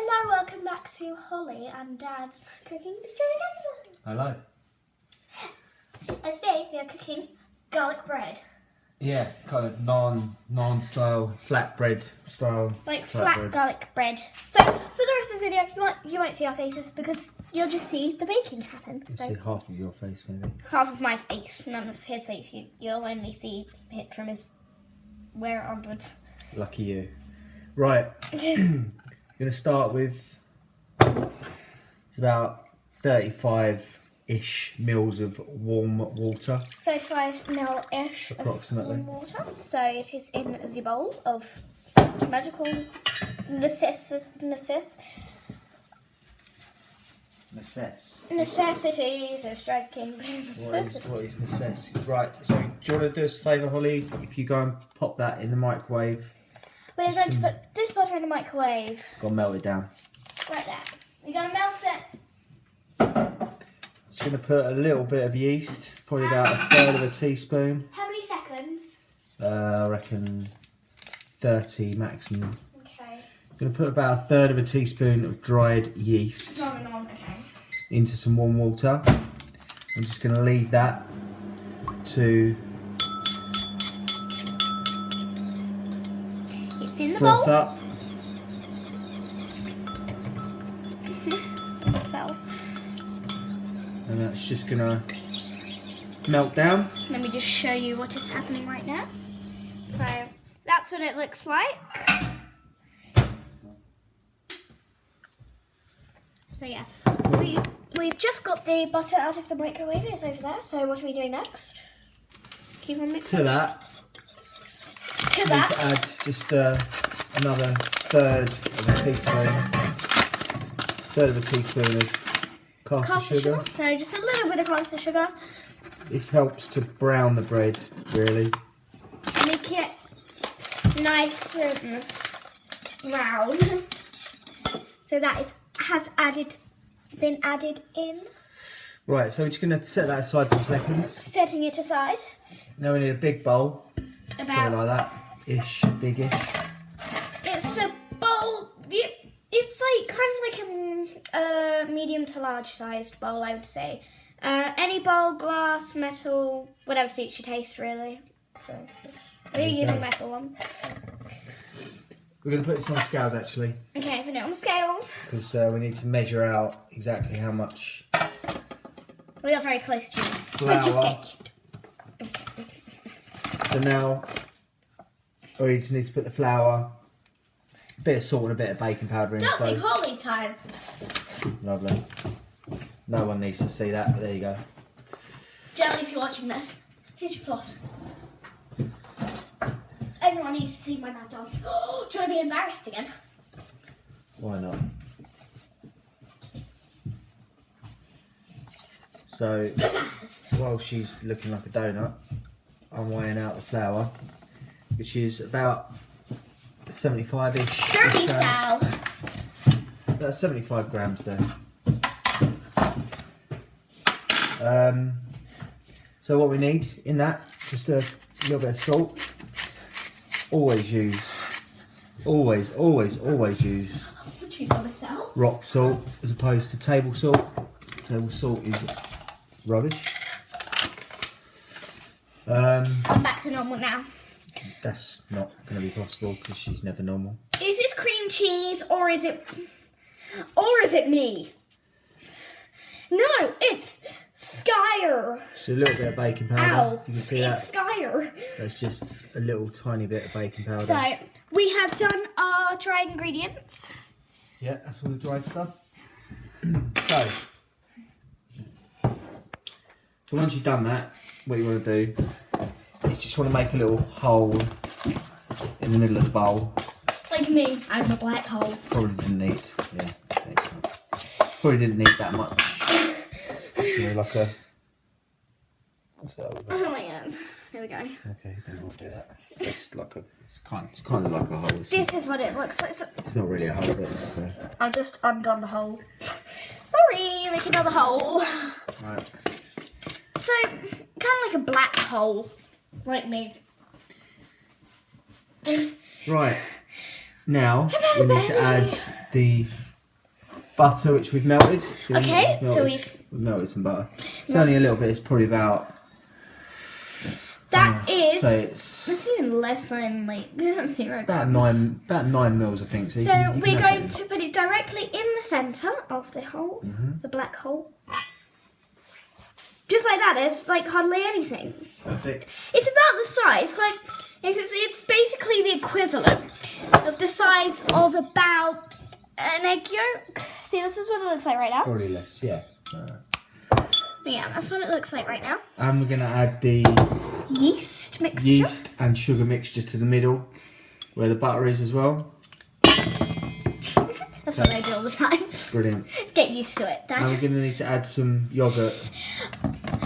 Hello, welcome back to Holly and Dad's cooking extravaganza. Hello. And today we are cooking garlic bread. Yeah, kind of naan style, flatbread style. Like flat garlic bread. So for the rest of the video, you won't see our faces because you'll just see the baking happen. You'll So see half of your face maybe. half of my face, none of his face. You'll only see it from his wear onwards. Lucky you. Right, I'm going to start with, it's about 35-ish mils of warm water. 35 ml-ish approximately. of warm water. So it is in the bowl of magical necessities. Necessities of striking. What is necessities? Right, so do you want to do us a favour, Holly? If you go and pop that in the microwave. We're going to put this butter in the microwave. Go and melt it down. Right there. We're going to melt it. Just going to put a little bit of yeast, probably about a third of a teaspoon. How many seconds? I reckon 30 maximum. Okay. I'm going to put about a third of a teaspoon of dried yeast Okay. into some warm water. I'm just going to leave that to It's in the froth bowl. up. So, And that's just going to melt down. let me just show you what is happening right now. So, that's what it looks like. So yeah, we've just got the butter out of the microwave. It's over there. So what are we doing next? Keep on mixing. To that, To need that. to add just another third of a teaspoon of caster sugar. So just a little bit of caster sugar. This helps to brown the bread, really. Make it nice and brown. So that been added in. Right, so we're just going to set that aside for seconds. Setting it aside. Now we need a big bowl. Something About like that. Ish, biggish. it's a bowl. It's like kind of like a medium to large sized bowl, I would say. Any bowl, glass, metal, whatever suits your taste, really. So we're using metal one. We're going to put this on scales actually, Okay, put it on the scales. because we need to measure out exactly how much We are very close to you. flour. But just get So now we just need to put the flour, a bit of salt and a bit of baking powder in. dancing So holy time. lovely. No one needs to see that, but there you go. Jelly, if you're watching this, here's your floss. Everyone needs to see my mad dance. Do you want to be embarrassed again? Why not? So Pizzazz. while she's looking like a donut, I'm weighing out the flour, which is about 75-ish. Derby grams. style. That's 75 grams there. So what we need in that, just a little bit of salt. Always use Cheese on myself. rock salt as opposed to table salt. Table salt is rubbish. I'm back to normal now. That's not going to be possible because she's never normal. Is this cream cheese or is it me? No, it's Skyer. So a little bit of baking powder. Ow, You can see it's that. Skyer. That's just a little tiny bit of baking powder. So we have done our dried ingredients. Yeah, that's all the dried stuff. So once you've done that, what you want to do is just want to make a little hole in the middle of the bowl. It's like me, I'm a black hole. Probably didn't need, yeah, excellent. Probably didn't need that much. You know, like a. So, Oh my god. Here we go. okay, then we'll do that. It's like a. It's kind of like a hole. This is what it looks like. So It's not really a hole, but it's. I've just undone the hole. Sorry, make another hole. Right. So, kind of like a black hole, like me. Right. Now we need to add the butter which we've melted. See, Okay, so we've melted some butter. It's only a little bit. It's probably about. That is. So it's even less than like. It's about 9 mils, I think. So you we're can going to put it directly in the centre of the hole, the black hole. Just like that. There's like hardly anything. Perfect. It's about the size, like it's basically the equivalent of the size of about an egg yolk. See, this is what it looks like right now. Probably less, yeah. Yeah, that's what it looks like right now. And we're going to add the Yeast mixture. yeast and sugar mixture to the middle, where the butter is as well. That's what I do all the time. Brilliant. Get used to it, Dad. And we're going to need to add some yoghurt.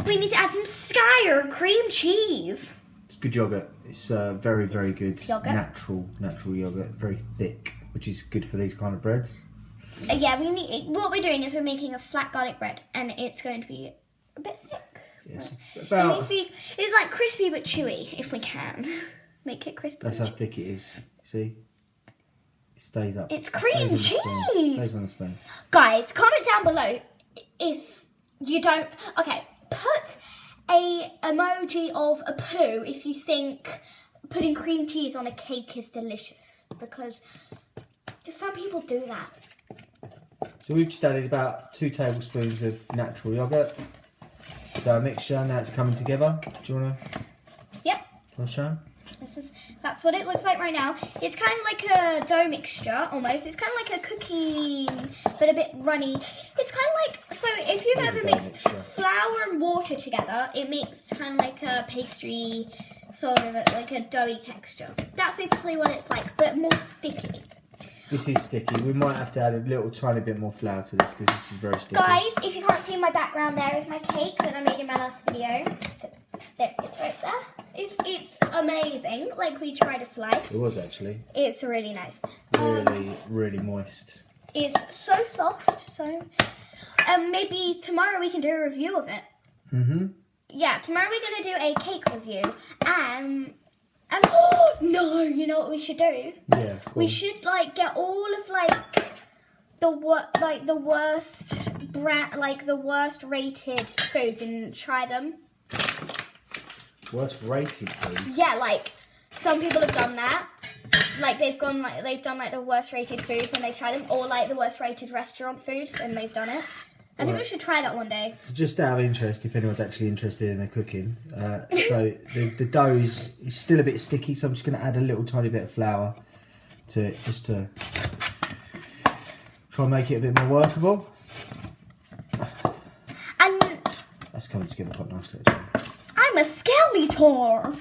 We need to add some Skyr cream cheese. It's good yoghurt. It's very, very good. It's yoghurt. Natural yoghurt. Very thick, which is good for these kind of breads. Yeah, what we're doing is we're making a flat garlic bread, and it's going to be a bit thick. Yes. It needs to be, it's like crispy but chewy, if we can. Make it crispy. That's how thick it is. See? It stays up. It's cream cheese. It stays on the spoon. Guys, comment down below if you don't. Okay, put a emoji of a poo if you think putting cream cheese on a cake is delicious, because some people do that. So we've just added about 2 tablespoons of natural yoghurt. So a mixture, now it's coming together. Do you want to? Yep. Show? That's what it looks like right now. It's kind of like a dough mixture, almost. It's kind of like a cookie, but a bit runny. It's kind of like, so if you've ever mixed flour and water together, it makes kind of like a pastry, sort of like a doughy texture. That's basically what it's like, but more sticky. This is sticky. We might have to add a little tiny bit more flour to this because this is very sticky. Guys, if you can't see in my background, there is my cake that I made in my last video. There, it's right there. It's amazing. Like, we tried a slice. It was actually. It's really nice. Really moist. It's so soft. So, maybe tomorrow we can do a review of it. Yeah, tomorrow we're gonna do a cake review, and oh no, you know what we should do? Yeah. We should like get all of the worst brand, like the worst rated foods, and try them. Worst rated foods? Yeah, like some people have done that. Like they've done like the worst rated foods and they've tried them, or like the worst rated restaurant foods and they've done it. I think we should try that one day. So just out of interest, if anyone's actually interested in their cooking, so the dough is still a bit sticky, so I'm just going to add a little tiny bit of flour to it, just to try and make it a bit more workable. And that's coming together quite nicely, actually. I'm a Skeletor.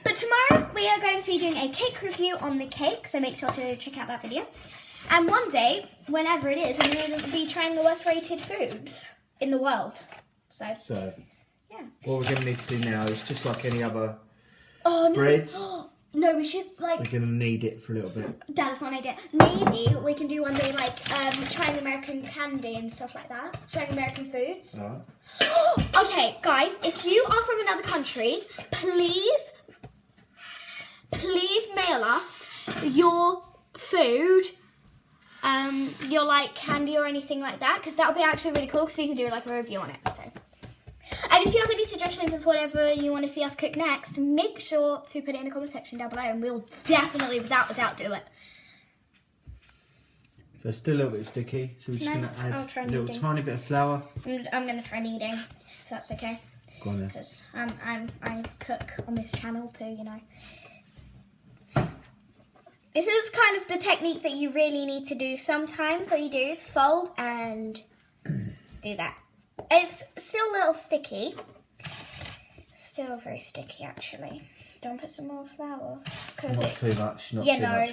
But tomorrow we are going to be doing a cake review on the cake, so make sure to check out that video. And one day, whenever it is, we're going to be trying the worst rated foods in the world. So yeah. What we're going to need to do now is just like any other no. breads. No, we should like. We're going to knead it for a little bit. Dad has one idea. Maybe we can do one day like trying American candy and stuff like that. Trying American foods. Alright. Okay, guys, if you are from another country, please mail us your food, your like candy or anything like that, because that would be actually really cool, because you can do like a review on it. So. And if you have any suggestions of whatever you want to see us cook next, make sure to put it in the comment section down below, and we'll definitely, without a doubt, do it. So it's still a little bit sticky, so we're just going to add a little tiny bit of flour. I'm going to try kneading, if that's okay. Go on then. Because I cook on this channel too, you know. This is kind of the technique that you really need to do sometimes. All you do is fold and do that. It's still a little sticky. Still very sticky, actually. Don't put some more flour. Not too much, because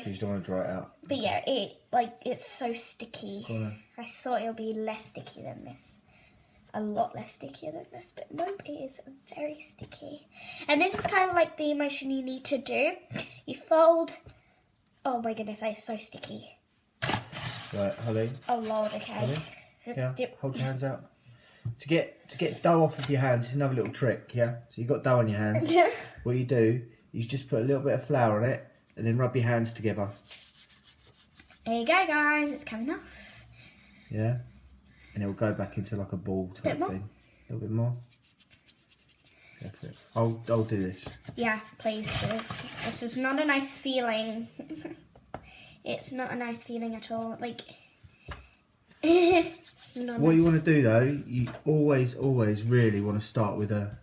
you don't want to dry it out. But yeah, it's so sticky. I thought it would be less sticky than this. A lot less stickier than this, but nope, it is very sticky. And this is kind of like the motion you need to do. You fold. Oh my goodness, that is so sticky. Right, Holly. Oh Lord, okay. Holly? Yeah, hold your hands out. To get dough off of your hands, is another little trick, yeah? So you've got dough on your hands. What you do is you just put a little bit of flour on it, and then rub your hands together. There you go, guys. It's coming off. Yeah, and it'll go back into like a ball type thing. A little bit more. That's it. I'll do this. Yeah, please do. This is not a nice feeling. It's not a nice feeling at all. Like, it's not What nice. you want to do though, you always really want to start with a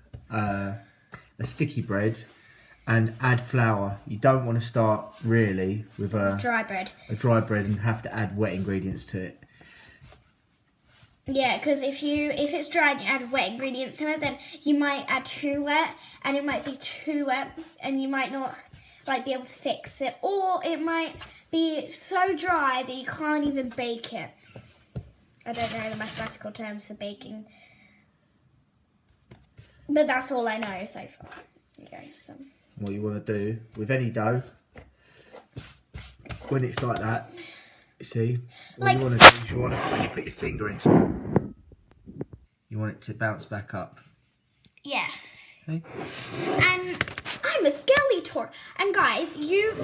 sticky bread and add flour. You don't want to start really with a Dry bread. dry bread and have to add wet ingredients to it. Yeah, because if it's dry and you add wet ingredients to it, then you might add too wet, and it might be too wet, and you might not like be able to fix it, or it might be so dry that you can't even bake it. I don't know the mathematical terms for baking, but that's all I know so far. Okay, so What you want to do with any dough, when it's like that, you see, what you want to do is when you put your finger into it, you want it to bounce back up. yeah. Okay? And I'm a Skeletor. And guys, you